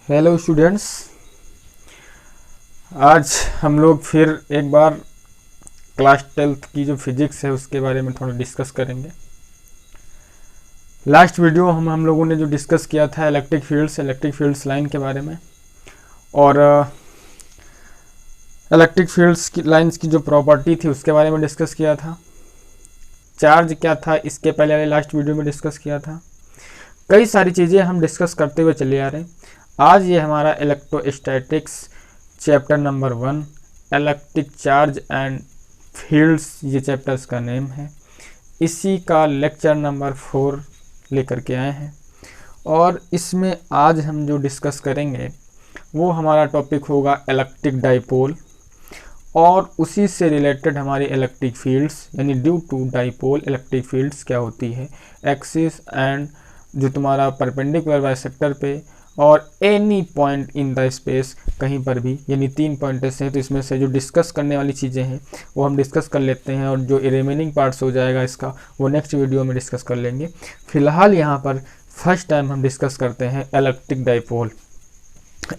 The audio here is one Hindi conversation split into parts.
हेलो स्टूडेंट्स, आज हम लोग फिर एक बार क्लास 12th की जो फिजिक्स है उसके बारे में थोड़ा डिस्कस करेंगे। लास्ट वीडियो हम लोगों ने जो डिस्कस किया था इलेक्ट्रिक फील्ड्स लाइन के बारे में, और इलेक्ट्रिक फील्ड्स की लाइंस की जो प्रॉपर्टी थी उसके बारे में डिस्कस किया था। चार्ज क्या था इसके पहले वाले लास्ट वीडियो में डिस्कस किया था। कई सारी चीज़ें हम डिस्कस करते हुए चले आ रहे हैं। आज ये हमारा electrostatics chapter number 1 electric charge and fields, ये चैप्टर्स का नेम है। इसी का लेक्चर नंबर 4 लेकर के आए हैं, और इसमें आज हम जो डिस्कस करेंगे वो हमारा टॉपिक होगा इलेक्ट्रिक डाइपोल, और उसी से रिलेटेड हमारी इलेक्ट्रिक फील्ड्स, यानी due to dipole electric fields क्या होती है, एक्सिस एंड जो तुम्हारा परपेंडिकुलर बाइसेक्टर पे, और any point in the space, कहीं पर भी, यानी 3 पॉइंट्स हैं। तो इसमें से जो डिस्कस करने वाली चीज़ें हैं वो हम डिस्कस कर लेते हैं, और जो रिमेनिंग पार्ट्स हो जाएगा इसका वो नेक्स्ट वीडियो में डिस्कस कर लेंगे। फिलहाल यहाँ पर फर्स्ट टाइम हम डिस्कस करते हैं इलेक्ट्रिक डाइपोल।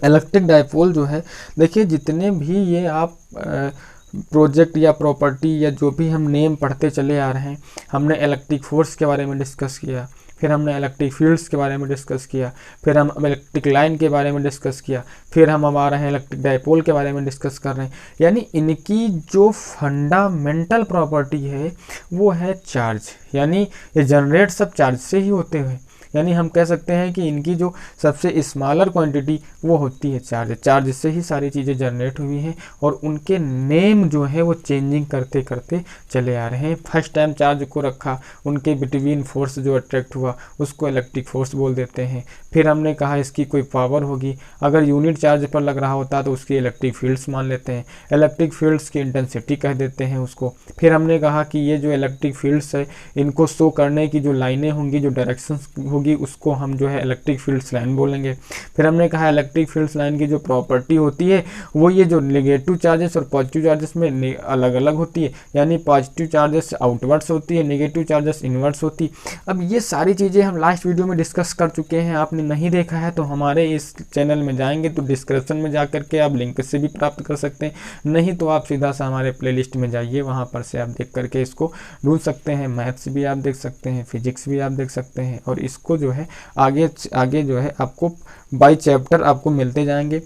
इलेक्ट्रिक डाइपोल जो है, देखिए जितने भी ये आप प्रोजेक्ट या प्रॉपर्टी या जो भी हम नेम पढ़ते चले आ रहे हैं, हमने इलेक्ट्रिक फोर्स के बारे में डिस्कस किया, फिर हमने इलेक्ट्रिक फील्ड्स के बारे में डिस्कस किया, फिर हम इलेक्ट्रिक लाइन के बारे में डिस्कस किया, फिर हम अब आ रहे हैं इलेक्ट्रिक डाइपोल के बारे में डिस्कस कर रहे हैं। यानी इनकी जो फंडामेंटल प्रॉपर्टी है वो है चार्ज, यानी ये जनरेट सब चार्ज से ही होते हुए, यानी हम कह सकते हैं कि इनकी जो सबसे स्मॉलर क्वांटिटी वो होती है चार्ज। चार्ज से ही सारी चीज़ें जनरेट हुई हैं, और उनके नेम जो है वो चेंजिंग करते करते चले आ रहे हैं। फर्स्ट टाइम चार्ज को रखा, उनके बिटवीन फोर्स जो अट्रैक्ट हुआ उसको इलेक्ट्रिक फोर्स बोल देते हैं। फिर हमने कहा इसकी कोई पावर होगी, अगर यूनिट चार्ज पर लग रहा होता तो उसकी इलेक्ट्रिक फील्ड्स मान लेते हैं, इलेक्ट्रिक फील्ड्स की इंटेंसिटी कह देते हैं उसको। फिर हमने कहा कि ये जो इलेक्ट्रिक फील्ड्स है इनको शो करने की जो लाइनें होंगी, जो डायरेक्शन होगी, उसको हम जो है इलेक्ट्रिक फील्ड्स लाइन बोलेंगे। फिर हमने कहा इलेक्ट्रिक फील्ड्स लाइन की जो प्रॉपर्टी होती है वो ये जो नेगेटिव चार्जेस और पॉजिटिव चार्जेस में अलग अलग होती है, यानी पॉजिटिव चार्जेस आउटवर्ड्स होती है, नेगेटिव चार्जेस इनवर्ड्स होती। अब ये सारी चीज़ें हम लास्ट वीडियो में डिस्कस कर चुके हैं। आपने नहीं देखा है तो हमारे इस चैनल में जाएंगे तो डिस्क्रिप्शन में जा करके आप लिंक से भी प्राप्त कर सकते हैं, नहीं तो आप सीधा सा हमारे प्लेलिस्ट में जाइए, वहाँ पर से आप देख करके इसको ढूंढ सकते हैं। मैथ्स भी आप देख सकते हैं, फिजिक्स भी आप देख सकते हैं, और इसको जो है आगे जो है आपको बाय चैप्टर आपको मिलते जाएंगे।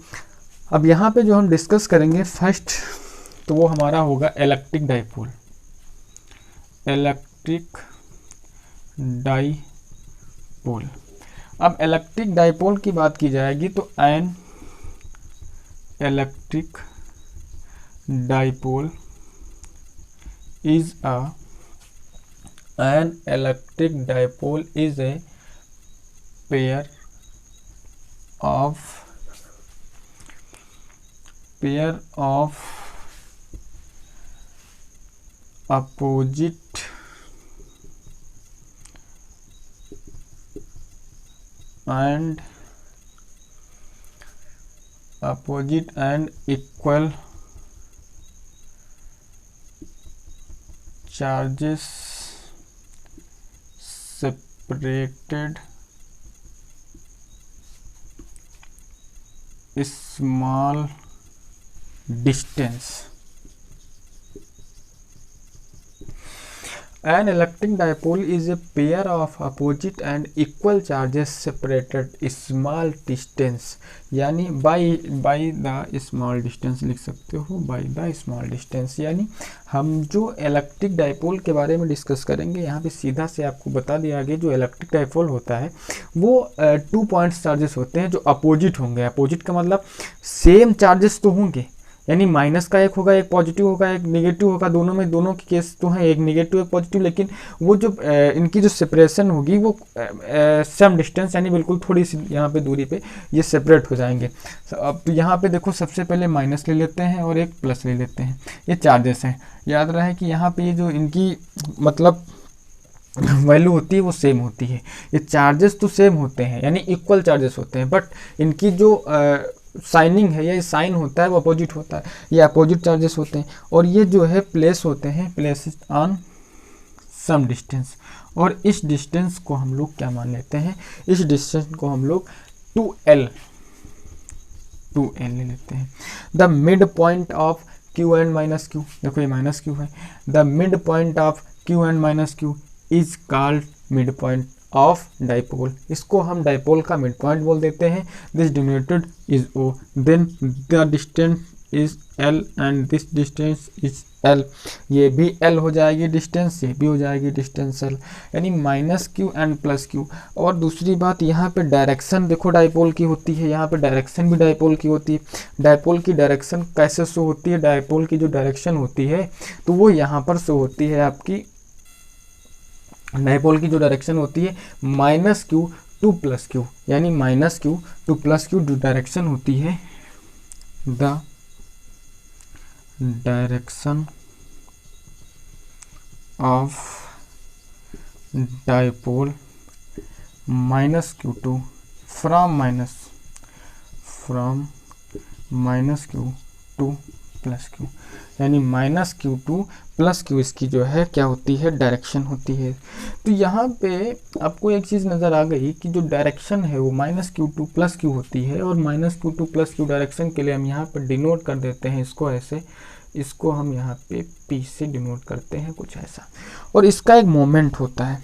अब यहाँ पे जो हम डिस्कस करेंगे फर्स्ट, तो वो हमारा होगा इलेक्ट्रिक डाइपोल। Electric dipole. अब इलेक्ट्रिक डाइपोल की बात की जाएगी तो an electric dipole is an electric dipole is a pair of opposite and equal charges separated small distance. An electric dipole is a pair of opposite and equal charges separated small distance, यानी by the small distance लिख सकते हो, by the small distance। यानी हम जो इलेक्ट्रिक डाइपोल के बारे में डिस्कस करेंगे, यहाँ पे सीधा से आपको बता दिया गया जो इलेक्ट्रिक डाइपोल होता है वो 2 पॉइंट्स चार्जेस होते हैं जो अपोजिट होंगे। अपोजिट का मतलब सेम चार्जेस तो होंगे, यानी माइनस का एक होगा, एक पॉजिटिव होगा, एक नेगेटिव होगा, दोनों के केस तो हैं, एक नेगेटिव एक पॉजिटिव, लेकिन वो जो इनकी जो सेपरेशन होगी वो सम डिस्टेंस, यानी बिल्कुल थोड़ी सी यहाँ पे दूरी पे ये सेपरेट हो जाएंगे। अब तो यहाँ पे देखो सबसे पहले माइनस ले लेते हैं और एक प्लस ले लेते हैं, ये चार्जेस हैं। याद रहे कि यहाँ पे ये जो इनकी मतलब वैल्यू होती है वो सेम होती है, ये चार्जेस तो सेम होते हैं, यानी इक्वल चार्जेस होते हैं, बट इनकी जो साइनिंग है या साइन होता है वो अपोजिट होता है, ये अपोजिट चार्जेस होते हैं। और ये जो है प्लेस होते हैं, प्लेस ऑन सम डिस्टेंस, और इस डिस्टेंस को हम लोग क्या मान लेते हैं, इस डिस्टेंस को हम लोग 2L 2n ले लेते हैं। The mid point of Q and minus Q, देखो ये माइनस क्यू है, the mid point of Q and minus Q is called mid point of dipole, इसको हम डाइपोल का मिड पॉइंट बोल देते हैं। This denoted is O, then the distance is L and this distance is L, ये भी एल हो जाएगी डिस्टेंस, ये भी हो जाएगी डिस्टेंस एल, यानी minus Q and plus Q. और दूसरी बात यहाँ पे डायरेक्शन देखो डाइपोल की होती है, यहाँ पे डायरेक्शन भी डाइपोल की होती है। डाइपोल की डायरेक्शन कैसे शो होती है, डाइपोल की जो डायरेक्शन होती है तो वो यहाँ पर शो होती है आपकी, डाइपोल की जो डायरेक्शन होती है minus q to plus q, यानी minus q to plus q जो डायरेक्शन होती है, the direction of dipole minus q to from minus q to plus q, यानी minus q to plus q इसकी जो है क्या होती है, डायरेक्शन होती है। तो यहाँ पे आपको एक चीज़ नज़र आ गई कि जो डायरेक्शन है वो minus q to plus Q होती है, और minus q to plus Q direction के लिए हम यहाँ पर डिनोट कर देते हैं इसको ऐसे, इसको हम यहाँ पे P से डिनोट करते हैं कुछ ऐसा। और इसका एक मोमेंट होता है,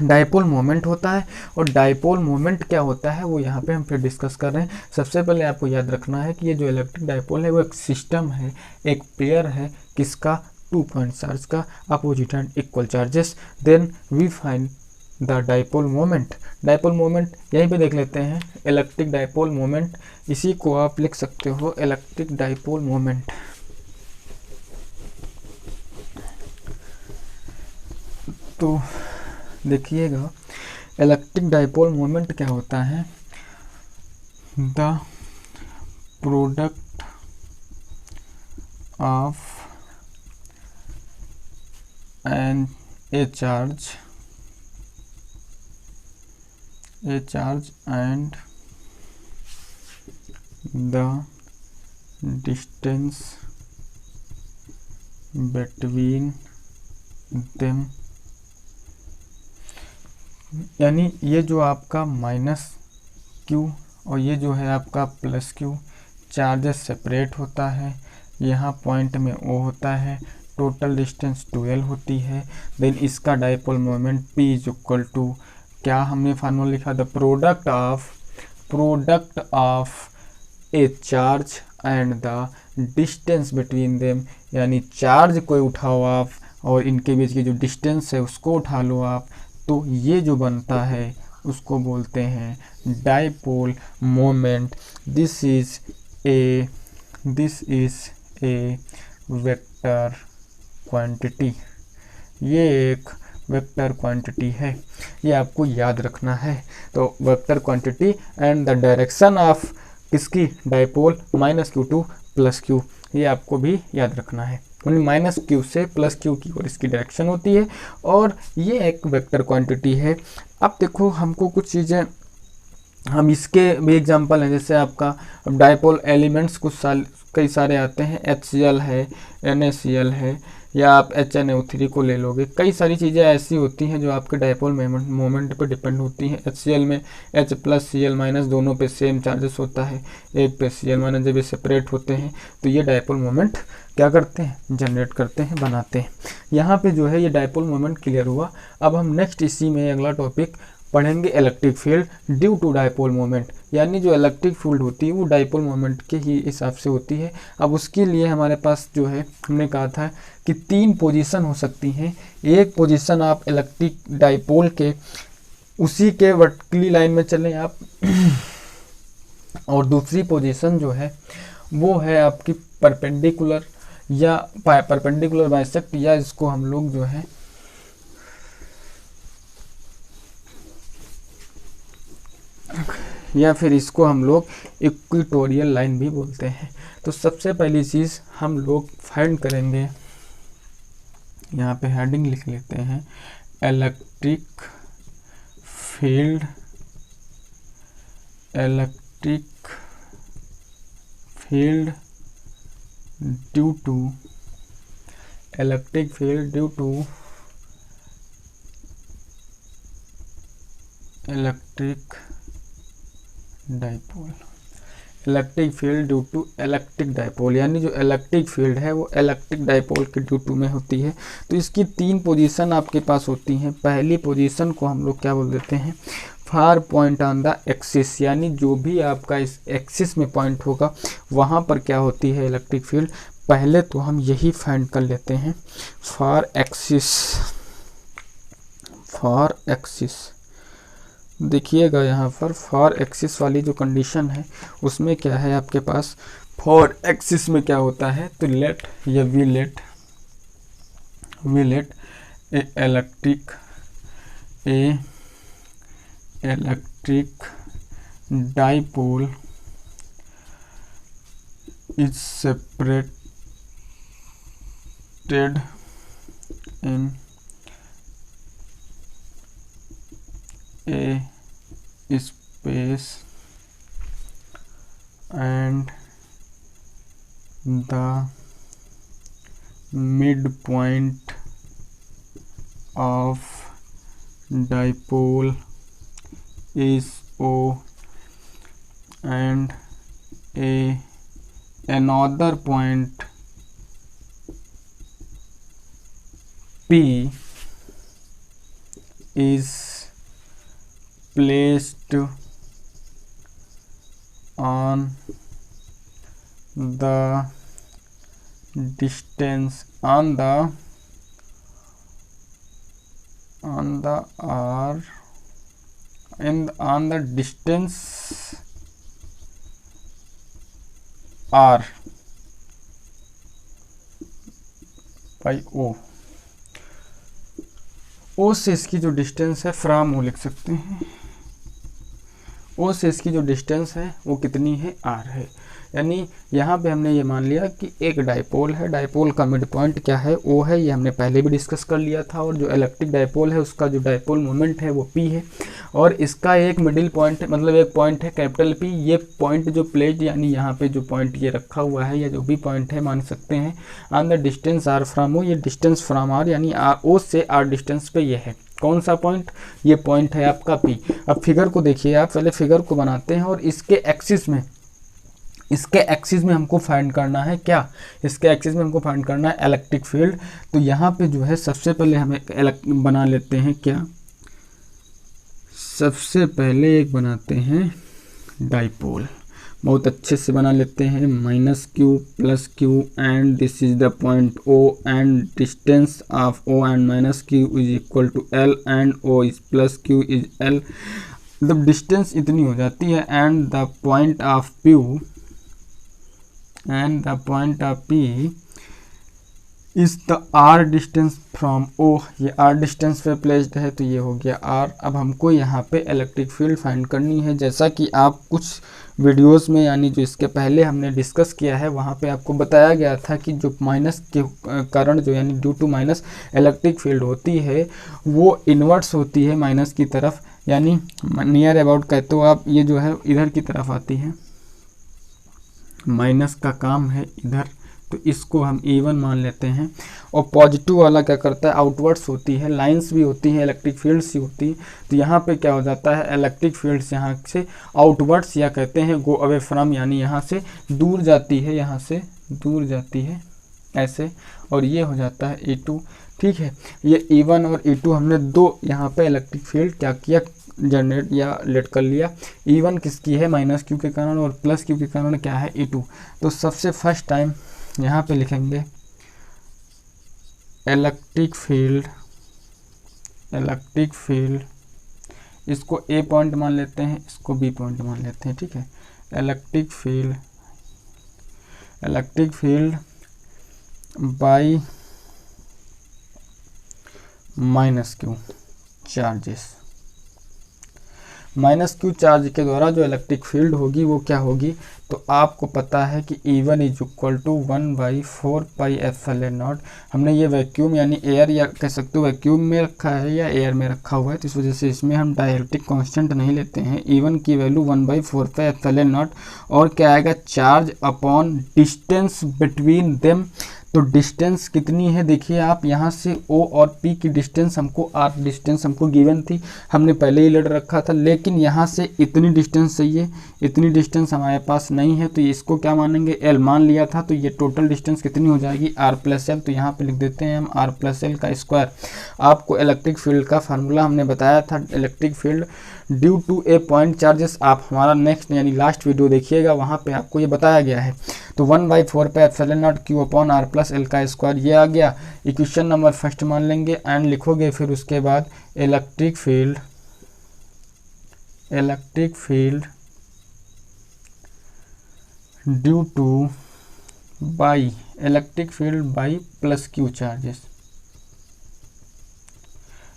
डाइपोल मोमेंट होता है, और डाइपोल मोमेंट क्या होता है वो यहाँ पे हम फिर डिस्कस कर रहे हैं। सबसे पहले आपको याद रखना है कि ये जो इलेक्ट्रिक डाइपोल है वो एक सिस्टम है, एक पेयर है किसका, 2 पॉइंट चार्ज का, opposite and equal charges. Then we find the dipole moment. Dipole moment यहीं पे देख लेते हैं, इलेक्ट्रिक डाइपोल मोमेंट, इसी को आप लिख सकते हो इलेक्ट्रिक डाइपोल मोमेंट। तो देखिएगा इलेक्ट्रिक डाइपोल मोमेंट क्या होता है, the product of an a charge and the distance between them, यानी ये जो आपका माइनस क्यू और ये जो है आपका प्लस क्यू चार्जेस सेपरेट होता है, यहाँ पॉइंट में O होता है, टोटल डिस्टेंस 2L होती है। देन इसका dipole moment P is equal to, क्या हमने फार्मूला लिखा, the product of a charge and the distance between them, यानी चार्ज को उठाओ आप और इनके बीच की जो डिस्टेंस है उसको उठा लो आप, तो ये जो बनता है उसको बोलते हैं dipole moment. This is a vector quantity, ये एक वेक्टर क्वांटिटी है, ये आपको याद रखना है। तो vector quantity and the direction of किसकी, dipole minus q to plus q, ये आपको भी याद रखना है। माइनस क्यू से प्लस क्यू की और इसकी डायरेक्शन होती है, और ये एक वेक्टर क्वांटिटी है। अब देखो हमको कुछ चीज़ें, हम इसके भी एग्जांपल हैं, जैसे आपका डाइपोल एलिमेंट्स कई सारे आते हैं, HCl है, NaCl है, या आप HNO3 को ले लोगे। कई सारी चीज़ें ऐसी होती हैं जो आपके डाइपोल मोमेंट पर डिपेंड होती हैं। HCl में H प्लस Cl माइनस दोनों पे सेम चार्जेस होता है, एक पे Cl माइनस, जब ये सेपरेट होते हैं तो ये डाइपोल मोमेंट क्या करते हैं, जनरेट करते हैं, बनाते हैं। यहाँ पे जो है ये डाइपोल मोमेंट क्लियर हुआ। अब हम नेक्स्ट इसी में अगला टॉपिक पढ़ेंगे electric field due to dipole moment, यानी जो इलेक्ट्रिक फील्ड होती है वो डाइपोल मोमेंट के ही हिसाब से होती है। अब उसके लिए हमारे पास जो है, हमने कहा था कि 3 पोजीशन हो सकती हैं। एक पोजीशन आप इलेक्ट्रिक डाइपोल के उसी के वर्टिकली लाइन में चलें आप और दूसरी पोजीशन जो है वो है आपकी परपेंडिकुलर या परपेंडिकुलर बाइसेक्ट, या इसको हम लोग जो है या फिर इसको हम लोग इक्वेटोरियल लाइन भी बोलते हैं। तो सबसे पहली चीज़ हम लोग फाइंड करेंगे, यहाँ पे हेडिंग लिख लेते हैं, electric field due to electric dipole. Electric field due to electric dipole, यानी जो इलेक्ट्रिक फील्ड है वो इलेक्ट्रिक डाइपोल के ड्यू टू में होती है। तो इसकी 3 पोजीशन आपके पास होती हैं। पहली पोजीशन को हम लोग क्या बोल देते हैं, far point on the axis, यानी जो भी आपका इस एक्सिस में पॉइंट होगा वहाँ पर क्या होती है इलेक्ट्रिक फील्ड। पहले तो हम यही फाइंड कर लेते हैं, फार एक्सिस देखिएगा यहाँ पर फॉर एक्सिस वाली जो कंडीशन है उसमें क्या है आपके पास, फॉर एक्सिस में क्या होता है, तो लेट या we let a electric dipole is separated in a space and the midpoint of dipole is O and another point P is placed on the distance on the distance r by O से इसकी जो डिस्टेंस है फ्रॉम ओ लिख सकते हैं, ओ से इसकी जो डिस्टेंस है वो कितनी है, आर है। यानी यहाँ पे हमने ये मान लिया कि एक डाइपोल है, डाइपोल का मिड पॉइंट क्या है, ओ है, ये हमने पहले भी डिस्कस कर लिया था। और जो इलेक्ट्रिक डाइपोल है उसका जो डाइपोल मोमेंट है वो पी है, और इसका एक मिडिल पॉइंट है, मतलब एक पॉइंट है कैपिटल पी। ये पॉइंट जो प्लेट यानी यहाँ पे जो पॉइंट ये रखा हुआ है या जो भी पॉइंट है मान सकते हैं on the distance R from O, ये डिस्टेंस फ्रॉम आर यानी आर ओ से आर डिस्टेंस पे ये है। कौन सा पॉइंट, ये पॉइंट है आपका पी। अब फिगर को देखिए आप, पहले फिगर को बनाते हैं और इसके एक्सिस में हमको फाइंड करना है क्या, इसके एक्सिस में हमको फाइंड करना है इलेक्ट्रिक फील्ड। तो यहाँ पे जो है सबसे पहले हमें बना लेते हैं क्या, सबसे पहले एक बनाते हैं डाइपोल, बहुत अच्छे से बना लेते हैं, -q + q and this is the point O and distance of O and -q is equal to L and O is +q is L। मतलब डिस्टेंस इतनी हो जाती है and the point of P is the R distance from O, ये R डिस्टेंस पे प्लेस्ड है तो ये हो गया R। अब हमको यहाँ पे इलेक्ट्रिक फील्ड फाइंड करनी है, जैसा कि आप कुछ वीडियोस में यानी जो इसके पहले हमने डिस्कस किया है वहाँ पे आपको बताया गया था कि जो माइनस के कारण जो यानी due to minus electric field होती है वो इन्वर्स होती है माइनस की तरफ, यानी नियर अबाउट कहते हो आप, ये जो है इधर की तरफ आती है, माइनस का काम है इधर, तो इसको हम E1 मान लेते हैं। और पॉजिटिव वाला क्या करता है, आउटवर्ड्स होती है, लाइंस भी होती हैं, इलेक्ट्रिक फील्ड्स ही होती है। तो यहाँ पे क्या हो जाता है, इलेक्ट्रिक फील्ड्स यहाँ से आउटवर्ड्स या कहते हैं गो अवे फ्रॉम, यानी यहाँ से दूर जाती है, यहाँ से दूर जाती है ऐसे, और ये हो जाता है E2। ठीक है, ये E1 और E2 हमने दो यहाँ पे इलेक्ट्रिक फील्ड क्या किया, जनरेट या लेट कर लिया। E1 किसकी है, -q के कारण, और +q के कारण क्या है, E2। तो सबसे फर्स्ट टाइम यहाँ पे लिखेंगे इलेक्ट्रिक फील्ड, इसको A पॉइंट मान लेते हैं, इसको B पॉइंट मान लेते हैं। ठीक है, electric field by -q charges, -q charge के द्वारा जो इलेक्ट्रिक फील्ड होगी वो क्या होगी, तो आपको पता है कि E1 = 1/4πε0। हमने ये वैक्यूम यानी एयर या कह सकते हो वैक्यूम में रखा है या एयर में रखा हुआ है, तो इस वजह से इसमें हम डाइलेक्ट्रिक कांस्टेंट नहीं लेते हैं। E1 की वैल्यू 1/4πε0 और क्या आएगा, charge upon distance between them. तो डिस्टेंस कितनी है देखिए आप, यहाँ से O और P की डिस्टेंस हमको, आर डिस्टेंस हमको गिवन थी, हमने पहले ही लड़ रखा था, लेकिन यहाँ से इतनी डिस्टेंस चाहिए, इतनी डिस्टेंस हमारे पास नहीं है, तो इसको क्या मानेंगे, L मान लिया था, तो ये टोटल डिस्टेंस कितनी हो जाएगी, R प्लस एल। तो यहाँ पे लिख देते हैं हम R प्लस एल का स्क्वायर। आपको इलेक्ट्रिक फील्ड का फार्मूला हमने बताया था, electric field due to a point charges, आप हमारा नेक्स्ट यानी लास्ट वीडियो देखिएगा, वहाँ पे आपको ये बताया गया है। तो 1/4 पे epsilon naught Q upon R plus L का स्क्वायर, ये आ गया। इक्वेशन नंबर फर्स्ट मान लेंगे एंड लिखोगे, फिर उसके बाद electric field due to by electric field by plus Q charges,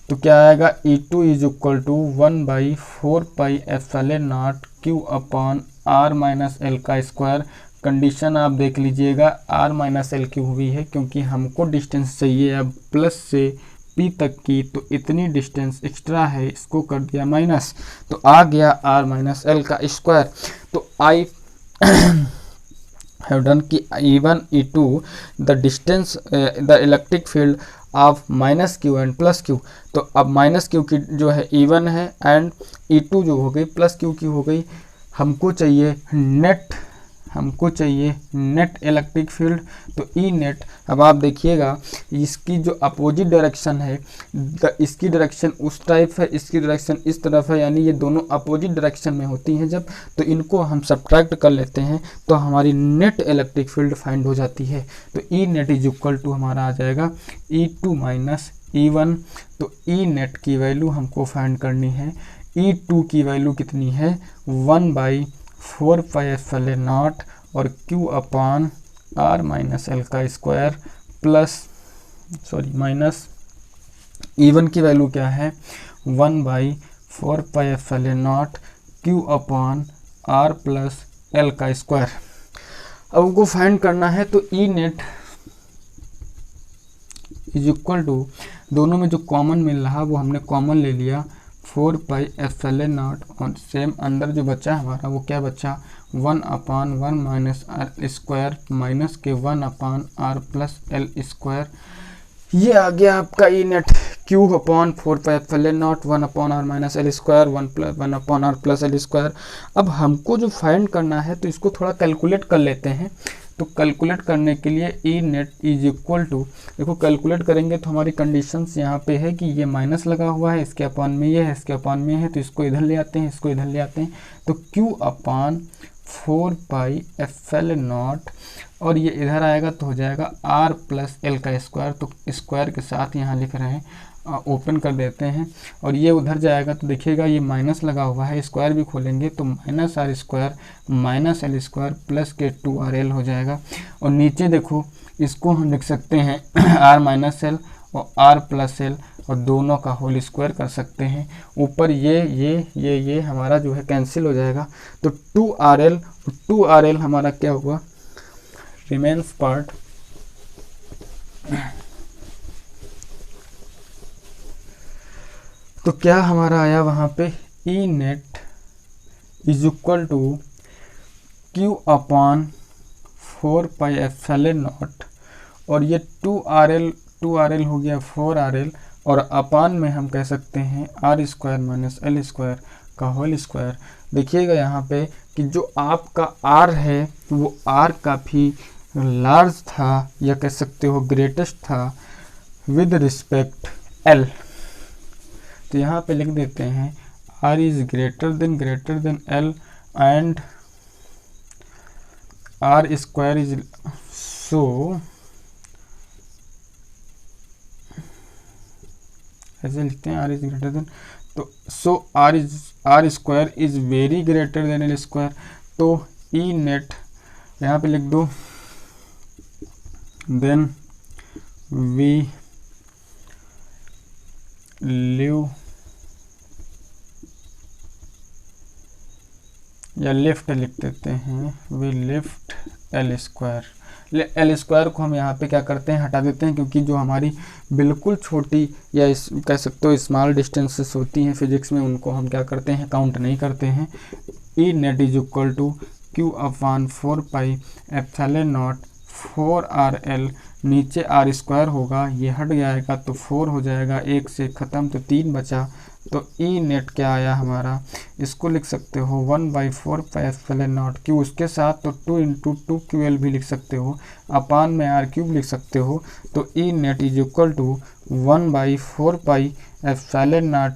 तो क्या आएगा, E2 is equal to 1/4 pi epsilon naught Q upon R minus L का स्क्वायर। कंडीशन आप देख लीजिएगा, आर माइनस एल क्यों हुई है, क्योंकि हमको डिस्टेंस चाहिए अब प्लस से P तक की, तो इतनी डिस्टेंस एक्स्ट्रा है, इसको कर दिया माइनस, तो आ गया आर माइनस एल का स्क्वायर। तो आई have done कि E1 E2 the distance the electric field of minus q and plus q, तो अब माइनस क्यू की जो है E1 है एंड E2 जो हो गई प्लस क्यू की हो गई। हमको चाहिए नेट इलेक्ट्रिक फील्ड, तो ई नेट। अब आप देखिएगा इसकी जो अपोजिट डायरेक्शन है, इसकी डायरेक्शन उस टाइप है, इसकी डायरेक्शन इस तरफ है, यानी ये दोनों अपोजिट डायरेक्शन में होती हैं जब, तो इनको हम सब्ट्रैक्ट कर लेते हैं तो हमारी नेट इलेक्ट्रिक फील्ड फाइंड हो जाती है। तो E net is equal to हमारा आ जाएगा E2 माइनस E1। तो ई नेट की वैल्यू हमको फाइंड करनी है, E2 की वैल्यू कितनी है, 1/4 पाई एप्सिलॉन नॉट और Q upon R minus L का स्क्वायर माइनस E1 की वैल्यू क्या है, 1/4 pi epsilon not Q upon R plus L का स्क्वायर। अब उनको फाइंड करना है, तो E net is equal to, दोनों में जो कॉमन मिल रहा वो हमने कॉमन ले लिया, 4 पाई एप्सिलॉन नॉट और सेम अंदर जो बचा हमारा वो क्या बचा, 1/1 माइनस आर स्क्वायर माइनस के 1/r प्लस एल स्क्वायर। ये आ गया आपका E net, Q upon 4 pi epsilon naught 1/r minus L square 1/r plus L square. अब हमको जो फाइंड करना है तो इसको थोड़ा कैलकुलेट कर लेते हैं। तो कैलकुलेट करने के लिए ई नेट इज इक्वल टू, देखो कैलकुलेट करेंगे तो हमारी कंडीशंस यहाँ पे है कि ये माइनस लगा हुआ है, इसके अपॉन में ये है, इसके अपॉन में है, तो इसको इधर ले आते हैं, इसको इधर ले आते हैं, तो Q upon 4 pi epsilon naught और ये इधर आएगा तो हो जाएगा R प्लस एल का स्क्वायर। तो स्क्वायर के साथ यहाँ लिख रहे हैं, ओपन कर देते हैं और ये उधर जाएगा तो देखिएगा ये माइनस लगा हुआ है, स्क्वायर भी खोलेंगे तो minus R square minus L square plus के 2RL हो जाएगा। और नीचे देखो इसको हम लिख सकते हैं R माइनस एल और R प्लस एल और दोनों का होल स्क्वायर कर सकते हैं। ऊपर ये हमारा जो है कैंसिल हो जाएगा, तो 2RL हमारा क्या हुआ, रिमेन्स पार्ट तो क्या हमारा आया वहाँ पे, E net is equal to Q upon 4 pi epsilon naught और ये 2RL हो गया 4RL और अपान में हम कह सकते हैं R square minus L square का होल स्क्वायर। देखिएगा यहाँ पे कि जो आपका R है वो R काफ़ी लार्ज था या कह सकते हो ग्रेटेस्ट था विद रिस्पेक्ट L। तो यहाँ पे लिख देते हैं R is greater than L and R square is so, ऐसे लिखते हैं R इज ग्रेटर देन, तो so R square is very greater than L square. तो ई नेट यहाँ पे लिख दो, देन वी लिव या लिफ्ट लिख देते हैं, we lift L square. L square को हम यहाँ पे क्या करते हैं, हटा देते हैं, क्योंकि जो हमारी बिल्कुल छोटी या कह सकते हो स्मॉल डिस्टेंसेस होती हैं फिजिक्स में, उनको हम क्या करते हैं, काउंट नहीं करते हैं। E net is equal to Q upon 4 pi epsilon naught 4RL नीचे आर स्क्वायर होगा, ये हट जाएगा तो 4 हो जाएगा, 1 से ख़त्म तो 3 बचा। तो ई नेट क्या आया हमारा, इसको लिख सकते हो 1/4 पाई एप्सिलॉन नॉट क्यू, उसके साथ तो 2 इंटू 2QL भी लिख सकते हो, अपान में R³ लिख सकते हो। तो E net is equal to 1/4 pi epsilon naught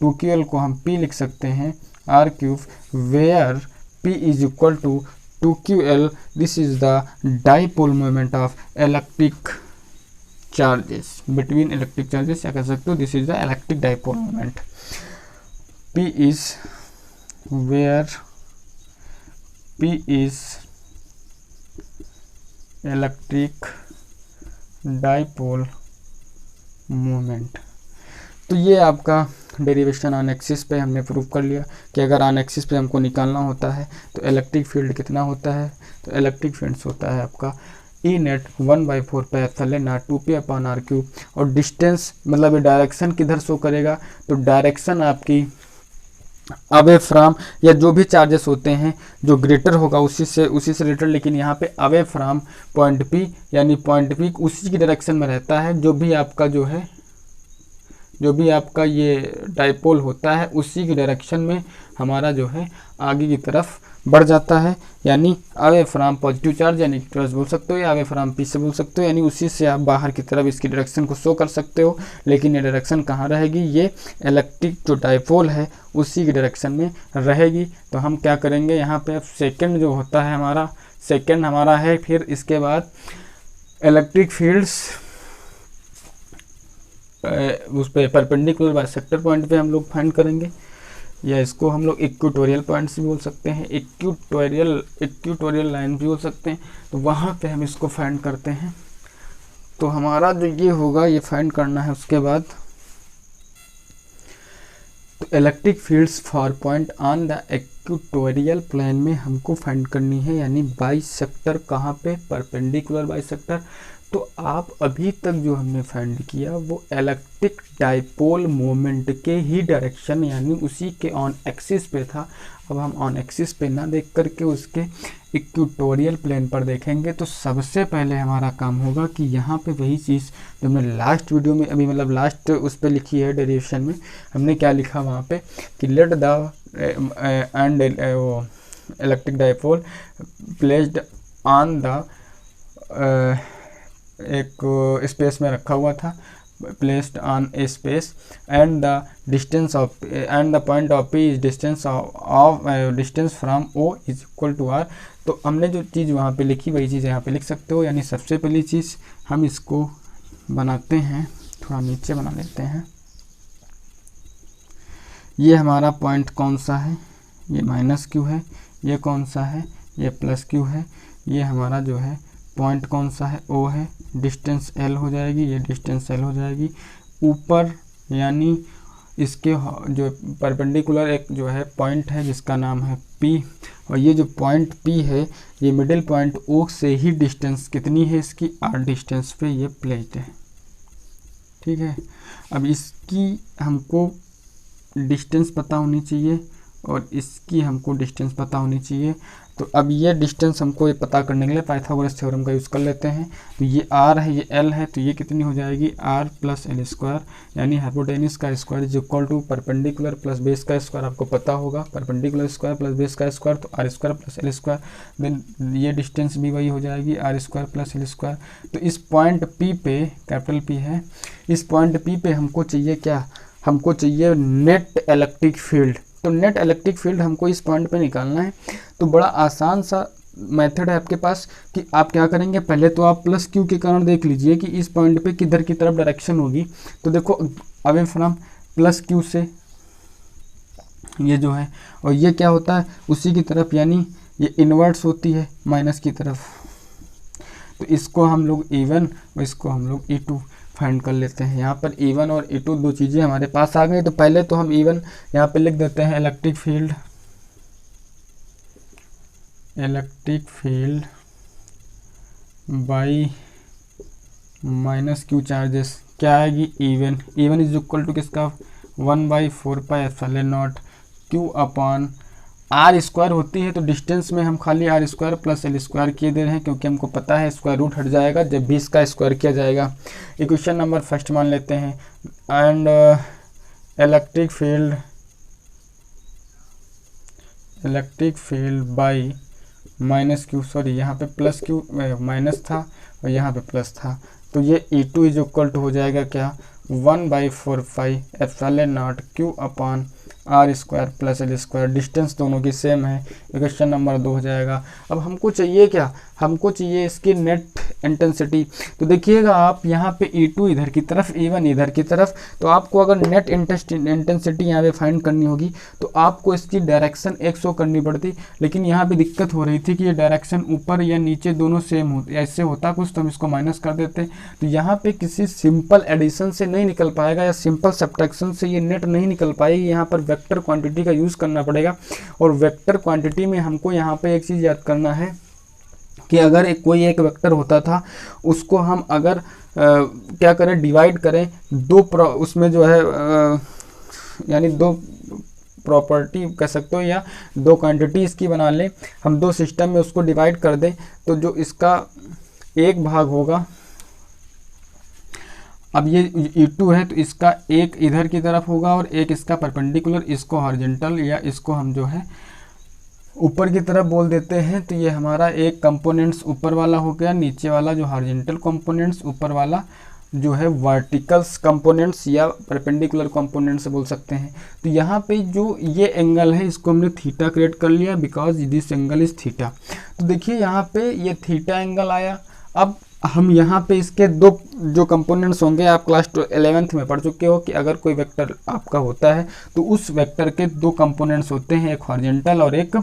2QL को हम P लिख सकते हैं R³, where P is equal to 2QL, this is the dipole moment of electric charges between electric charges, क्या कह सकते हो, this is the electric dipole moment. P is where P is electric dipole moment. तो ये आपका डेरिवेशन ऑन एक्सिस पे हमने प्रूव कर लिया कि अगर ऑन एक्सिस पे हमको निकालना होता है तो इलेक्ट्रिक फील्ड कितना होता है, तो इलेक्ट्रिक फील्ड होता है आपका E net 1/4 pi epsilon naught 2P/R³। और डिस्टेंस मतलब ये डायरेक्शन किधर शो करेगा, तो डायरेक्शन आपकी अवे फ्रॉम, या जो भी चार्जेस होते हैं जो ग्रेटर होगा उसी से रिलेटेड, लेकिन यहाँ पे अवे फ्रॉम पॉइंट P, यानी पॉइंट P उसी की डायरेक्शन में रहता है, जो भी आपका ये डाइपोल होता है उसी की डायरेक्शन में हमारा जो है आगे की तरफ बढ़ जाता है, यानी अवे फ्रॉम पॉजिटिव चार्ज या नेगेटिव चार्ज बोल सकते हो, या अवे फ्रॉम P से बोल सकते हो, यानी उसी से आप बाहर की तरफ इसकी डायरेक्शन को शो कर सकते हो। लेकिन ये डायरेक्शन कहाँ रहेगी, ये इलेक्ट्रिक जो डाइपोल है उसी की डायरेक्शन में रहेगी। तो हम क्या करेंगे, यहाँ पे अब सेकेंड जो होता है हमारा, सेकेंड हमारा है, फिर इसके बाद इलेक्ट्रिक फील्ड्स उस पर परपेंडिकुलर बाइसेक्टर पॉइंट पे हम लोग फाइंड करेंगे, या इसको हम लोग इक्वेटोरियल पॉइंट्स भी बोल सकते हैं, इक्वेटोरियल लाइन भी बोल सकते हैं। तो वहाँ पे हम इसको फाइंड करते हैं। तो हमारा जो ये होगा ये फाइंड करना है। उसके बाद तो electric fields for point on the equatorial plane में हमको फाइंड करनी है, यानी बाइसेक्टर कहाँ पे, परपेंडिकुलर बाइसेक्टर। तो आप अभी तक जो हमने फाइंड किया वो इलेक्ट्रिक डाइपोल मोमेंट के ही डायरेक्शन, यानी उसी के ऑन एक्सिस पे था। अब हम ऑन एक्सिस पे ना देख करके उसके इक्वेटोरियल प्लेन पर देखेंगे। तो सबसे पहले हमारा काम होगा कि यहाँ पे वही चीज़ जो हमने लास्ट वीडियो में अभी मतलब लास्ट उस पर लिखी है डेरिवेशन में, हमने क्या लिखा वहाँ पे कि let the and electric dipole placed on the एक स्पेस में रखा हुआ था, placed on a space, and the distance of and the point of P is distance from O is equal to R। तो हमने जो चीज़ वहाँ पे लिखी वही चीज़ यहाँ पे लिख सकते हो। यानी सबसे पहली चीज़ हम इसको बनाते हैं, थोड़ा नीचे बना लेते हैं। ये हमारा पॉइंट कौन सा है, ये -Q है। ये कौन सा है, ये +Q है। ये हमारा जो है पॉइंट कौन सा है, O है। डिस्टेंस L हो जाएगी, ये डिस्टेंस L हो जाएगी। ऊपर यानी इसके जो परपेंडिकुलर एक जो है पॉइंट है जिसका नाम है P, और ये जो पॉइंट P है ये मिडिल पॉइंट O से ही डिस्टेंस कितनी है इसकी, R डिस्टेंस पे ये प्लेट है। ठीक है, अब इसकी हमको डिस्टेंस पता होनी चाहिए और इसकी हमको डिस्टेंस पता होनी चाहिए। तो अब ये डिस्टेंस हमको ये पता करने के लिए पाइथागोरस थ्योरम का यूज़ कर लेते हैं। तो ये R है, ये L है, तो ये कितनी हो जाएगी R + L², यानी हाइपोटेनस का square is equal to perpendicular plus base का स्क्वायर। आपको पता होगा परपेंडिकुलर स्क्वायर प्लस बेस का स्क्वायर तो R² + L²। देन ये डिस्टेंस भी वही हो जाएगी R² + L²। तो इस पॉइंट P पे, कैपिटल P है, इस पॉइंट P पे हमको चाहिए क्या, हमको चाहिए नेट इलेक्ट्रिक फील्ड। तो नेट इलेक्ट्रिक फील्ड हमको इस पॉइंट पे निकालना है। तो बड़ा आसान सा मेथड है आपके पास कि आप क्या करेंगे, पहले तो आप +Q के कारण देख लीजिए कि इस पॉइंट पे किधर की तरफ डायरेक्शन होगी। तो देखो अवे फ्रॉम +Q से ये जो है, और ये क्या होता है उसी की तरफ, यानी ये इन्वर्ट्स होती है माइनस की तरफ। तो इसको हम लोग E1 और इसको हम लोग E2 फाइंड कर लेते हैं। यहाँ पर E1 और E2 दो चीज़ें हमारे पास आ गई। तो पहले तो हम E1 यहाँ पे लिख देते हैं, electric field by -Q charges क्या आएगी, E1 इज इक्वल टू किसका 1/4 pi epsilon naught Q/R²। R square होती है तो डिस्टेंस में हम खाली R square plus L square किए दे रहे हैं, क्योंकि हमको पता है स्क्वायर रूट हट जाएगा जब भी इसका स्क्वायर किया जाएगा। इक्वेशन नंबर फर्स्ट मान लेते हैं, and electric field by minus Q, sorry यहाँ पे प्लस क्यू माइनस था और यहाँ पे प्लस था, तो ये E2 इज इक्वल टू हो जाएगा क्या 1/4 pi epsilon naught Q upon R square plus L square. Distance दोनों की सेम है, क्वेश्चन नंबर 2 हो जाएगा। अब हमको चाहिए क्या, हमको चाहिए इसकी नेट इंटेंसिटी। तो देखिएगा आप यहाँ पे E2 इधर की तरफ, E1 इधर की तरफ, तो आपको अगर नेट इंटेंसिटी यहाँ पे फाइंड करनी होगी तो आपको इसकी डायरेक्शन एक शो करनी पड़ती, लेकिन यहाँ पे दिक्कत हो रही थी कि ये डायरेक्शन ऊपर या नीचे दोनों सेम होते, ऐसे होता कुछ तो हम इसको माइनस कर देते। तो यहाँ पे किसी सिंपल एडिशन से नहीं निकल पाएगा या सिंपल सब्ट्रैक्शन से ये नेट नहीं निकल पाएगी, यहाँ पर वेक्टर क्वांटिटी का यूज़ करना पड़ेगा। और वेक्टर क्वांटिटी में हमको यहाँ पे एक चीज़ याद करना है कि अगर कोई एक वेक्टर होता था उसको हम अगर क्या करें, डिवाइड करें उसमें जो है यानी दो प्रॉपर्टी कह सकते हो या दो क्वांटिटी इसकी बना लें, हम दो सिस्टम में उसको डिवाइड कर दें, तो जो इसका एक भाग होगा, अब ये E2 है तो इसका एक इधर की तरफ होगा और एक इसका परपेंडिकुलर, इसको हॉरिजॉन्टल या इसको हम जो है ऊपर की तरफ बोल देते हैं। तो ये हमारा एक कंपोनेंट्स ऊपर वाला हो गया, नीचे वाला जो हॉरिजॉन्टल कंपोनेंट्स, ऊपर वाला जो है वर्टिकल्स कंपोनेंट्स या परपेंडिकुलर कंपोनेंट्स बोल सकते हैं। तो यहाँ पे जो ये एंगल है इसको हमने थीटा क्रिएट कर लिया, because this angle is theta. तो देखिए यहाँ पे ये थीटा एंगल आया। अब हम यहाँ पे इसके दो जो कंपोनेंट्स होंगे, आप क्लास 11th में पढ़ चुके हो कि अगर कोई वेक्टर आपका होता है तो उस वेक्टर के दो कंपोनेंट्स होते हैं, एक हॉरिजॉन्टल और एक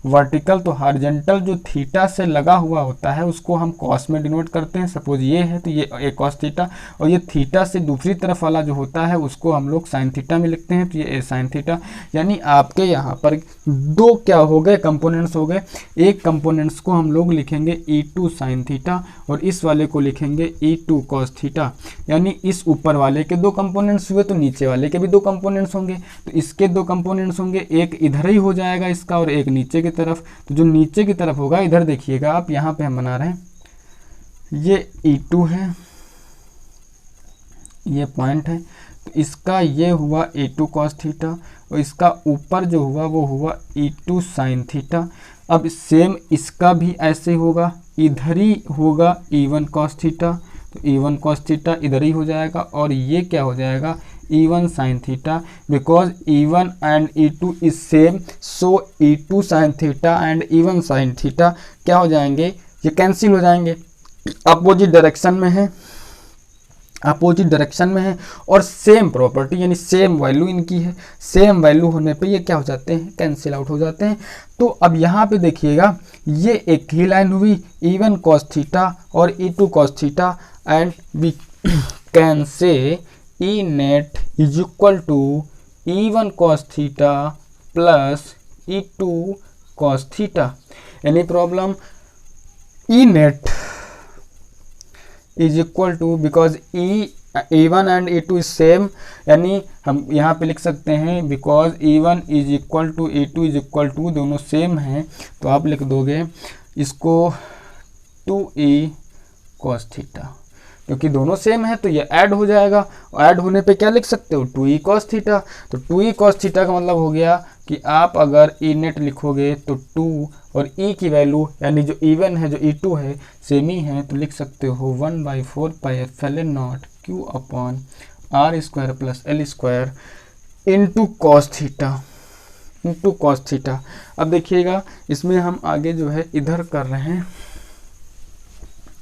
वर्टिकल। तो हॉरिजॉन्टल जो थीटा से लगा हुआ होता है उसको हम कॉस में डिनोट करते हैं, सपोज ये है तो ये ए कॉस थीटा, और ये थीटा से दूसरी तरफ वाला जो होता है उसको हम लोग साइन थीटा में लिखते हैं, तो ये ए साइन थीटा। यानी आपके यहाँ पर दो क्या हो गए, कंपोनेंट्स हो गए। एक कंपोनेंट्स को हम लोग लिखेंगे E2 साइन थीटा और इस वाले को लिखेंगे E2 cos थीटा। यानी इस ऊपर वाले के दो कंपोनेंट्स हुए तो नीचे वाले के भी दो कंपोनेंट्स होंगे, तो इसके दो कंपोनेंट्स होंगे, एक इधर ही हो जाएगा इसका और एक नीचे की तरफ। तो जो नीचे की तरफ होगा, इधर देखिएगा आप, यहाँ पे हम बना रहे हैं, ये E2 है, ये पॉइंट है, तो इसका ये हुआ E2 cos थीटा और इसका ऊपर जो हुआ वो हुआ E2 साइन थीटा। अब सेम इसका भी ऐसे होगा, इधर ही होगा E1 cos थीटा, तो E1 cos थीटा इधर ही हो जाएगा और ये क्या हो जाएगा E1 sine theta, because E1 and E2 is same, so E2 sine theta and E1 sine theta क्या हो जाएंगे, ये कैंसिल हो जाएंगे, अपोजिट डायरेक्शन में है, अपोजिट डायरेक्शन में है और सेम प्रॉपर्टी यानी सेम वैल्यू इनकी है। सेम वैल्यू होने पे ये क्या हो जाते हैं, कैंसिल आउट हो जाते हैं। तो अब यहाँ पे देखिएगा, ये एक ही लाइन हुई E1 cos थीटा और E2 cos theta, and we can say E net is equal to E1 cos theta plus E2 cos theta. Any problem, E net is equal to, because E1 and E2 is same, यानी हम यहाँ पे लिख सकते हैं because E1 is equal to E2 is equal to, दोनों सेम हैं, तो आप लिख दोगे इसको 2E cos थीटा, क्योंकि दोनों सेम है तो ये ऐड हो जाएगा, और ऐड होने पे क्या लिख सकते हो 2E cos थीटा। तो 2E cos थीटा का मतलब हो गया कि आप अगर E नेट लिखोगे तो 2 और E की वैल्यू यानी जो E1 है जो E2 है सेम ही है, तो लिख सकते हो 1/4 pi epsilon not Q upon R square plus L square into cos theta. अब देखिएगा इसमें हम आगे जो है इधर कर रहे हैं,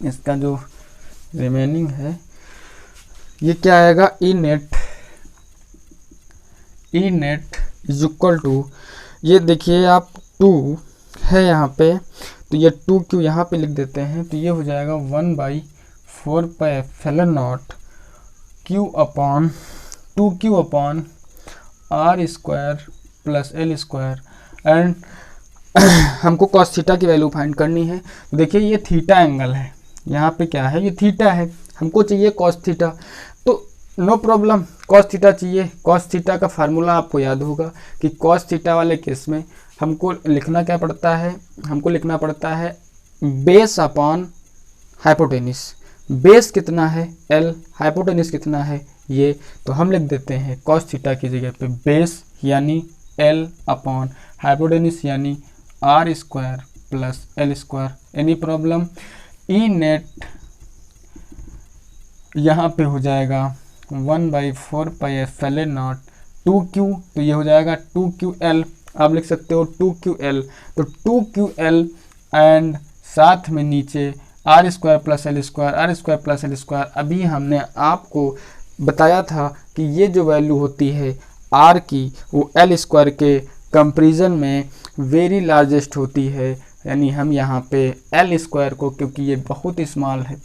इसका जो रिमेनिंग है ये क्या आएगा, E net is equal to, ये देखिए आप 2 है यहाँ पे, तो ये 2 क्यों यहाँ पे लिख देते हैं, तो ये हो जाएगा 1/4 pi epsilon not Q upon 2Q upon R square plus L square, and हमको cos थीटा की वैल्यू फाइंड करनी है। तो देखिए ये थीटा एंगल है, यहाँ पे क्या है, ये थीटा है, हमको चाहिए cos थीटा, तो नो प्रॉब्लम cos थीटा चाहिए। cos थीटा का फार्मूला आपको याद होगा कि cos थीटा वाले केस में हमको लिखना क्या पड़ता है, हमको लिखना पड़ता है बेस अपॉन हाइपोटेनिस। बेस कितना है L, हाइपोटेनिस कितना है ये, तो हम लिख देते हैं cos थीटा की जगह पे बेस यानी L अपॉन हाइपोटेनिस यानी R square plus L square. Any problem? E net यहाँ पे हो जाएगा 1/4πε0 2q, तो ये हो जाएगा 2qL, आप लिख सकते हो 2qL, तो 2qL एंड साथ में नीचे R square plus L square, R square plus L square. अभी हमने आपको बताया था कि ये जो वैल्यू होती है आर की वो एल स्क्वायर के कंपैरिजन में वेरी लार्जेस्ट होती है, यानी हम यहाँ पे एल स्क्वायर को, क्योंकि ये बहुत स्मॉल है,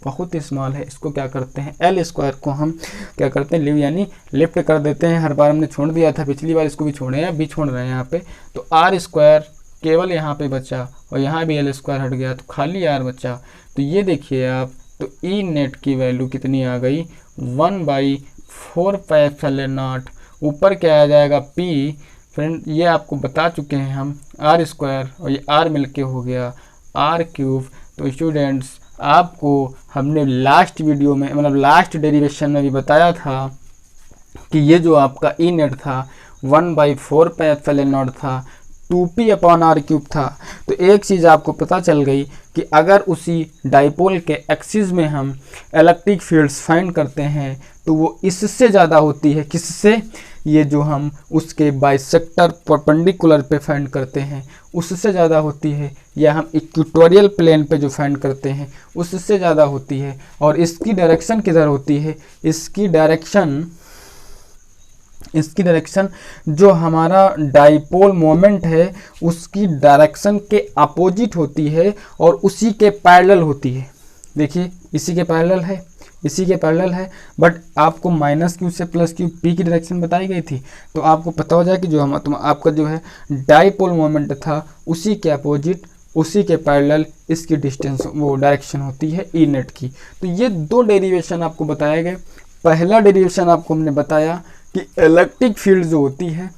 इसको क्या करते हैं एल स्क्वायर को हम क्या करते हैं यानी लिफ्ट कर देते हैं। हर बार हमने छोड़ दिया था, पिछली बार इसको भी छोड़े हैं, अभी छोड़ रहे हैं यहाँ पे। तो आर स्क्वायर केवल यहाँ पे बचा और यहाँ भी एल स्क्वायर हट गया तो खाली आर बचा। तो ये देखिए आप, तो ई नेट की वैल्यू कितनी आ गई 1/4πε0, ऊपर क्या आ जाएगा पी, फ्रेंड ये आपको बता चुके हैं हम, आर स्क्वायर और ये आर मिलके हो गया आर क्यूब। तो स्टूडेंट्स आपको हमने लास्ट वीडियो में मतलब लास्ट डेरिवेशन में भी बताया था कि ये जो आपका ई नेट था 1/4πε0 था, 2p/r³ था। तो एक चीज़ आपको पता चल गई कि अगर उसी डाइपोल के एक्सिस में हम इलेक्ट्रिक फील्ड्स फाइंड करते हैं तो वो इससे ज़्यादा होती है, किससे, ये जो हम उसके बाइसेक्टर परपेंडिकुलर पे फाइंड करते हैं उससे ज़्यादा होती है, या हम इक्वेटोरियल प्लेन पे जो फाइंड करते हैं उससे ज़्यादा होती है। और इसकी डायरेक्शन किधर होती है, इसकी डायरेक्शन जो हमारा डाइपोल मोमेंट है उसकी डायरेक्शन के अपोजिट होती है और उसी के पैरेलल होती है। देखिए इसी के पैरेलल है, बट आपको -q से +q p की डायरेक्शन बताई गई थी, तो आपको पता हो जाए कि जो हम आपका जो है डाइपोल मोमेंट था उसी के अपोजिट, उसी के पैरेलल इसकी डिस्टेंस वो डायरेक्शन होती है ई नेट की। तो ये दो डेरिवेशन आपको बताए गए। पहला डेरिवेशन आपको हमने बताया कि इलेक्ट्रिक फील्ड जो होती है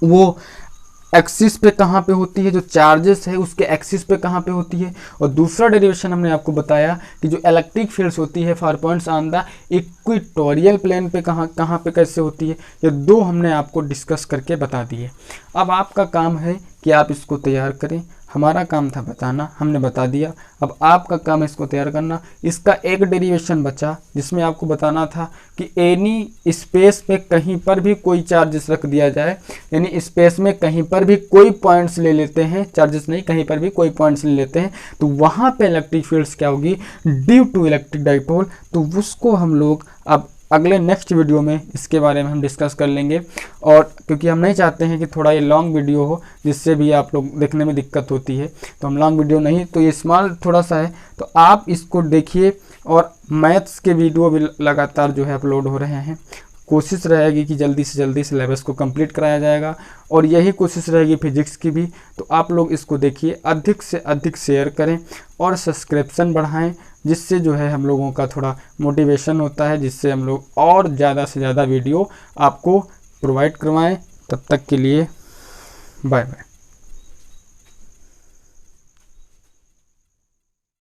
वो एक्सिस पे कहाँ पे होती है, जो चार्जेस है उसके एक्सिस पे कहाँ पे होती है। और दूसरा डेरिवेशन हमने आपको बताया कि जो इलेक्ट्रिक फील्ड्स होती है for points on the equatorial plane पे कहाँ पे कैसे होती है, ये दो हमने आपको डिस्कस करके बता दिए। अब आपका काम है कि आप इसको तैयार करें, हमारा काम था बताना, हमने बता दिया। अब आपका काम है इसको तैयार करना। इसका एक डेरिवेशन बचा जिसमें आपको बताना था कि एनी स्पेस पे कहीं पर भी कोई चार्जेस रख दिया जाए, यानी स्पेस में कहीं पर भी कोई पॉइंट्स ले लेते हैं, चार्जेस नहीं, कहीं पर भी कोई पॉइंट्स ले लेते हैं, तो वहाँ पे इलेक्ट्रिक फील्ड्स क्या होगी ड्यू टू इलेक्ट्रिक डाइपोल। तो उसको हम लोग अब अगले नेक्स्ट वीडियो में इसके बारे में हम डिस्कस कर लेंगे। और क्योंकि हम नहीं चाहते हैं कि थोड़ा ये लॉन्ग वीडियो हो जिससे भी आप लोग देखने में दिक्कत होती है, तो हम लॉन्ग वीडियो नहीं, तो ये स्मॉल थोड़ा सा है, तो आप इसको देखिए। और मैथ्स के वीडियो भी लगातार जो है अपलोड हो रहे हैं, कोशिश रहेगी कि जल्दी से जल्दी सिलेबस को कंप्लीट कराया जाएगा, और यही कोशिश रहेगी फिजिक्स की भी। तो आप लोग इसको देखिए, अधिक से अधिक शेयर करें और सब्सक्रिप्शन बढ़ाएं, जिससे जो है हम लोगों का थोड़ा मोटिवेशन होता है, जिससे हम लोग और ज़्यादा से ज़्यादा वीडियो आपको प्रोवाइड करवाएं। तब तक के लिए बाय बाय।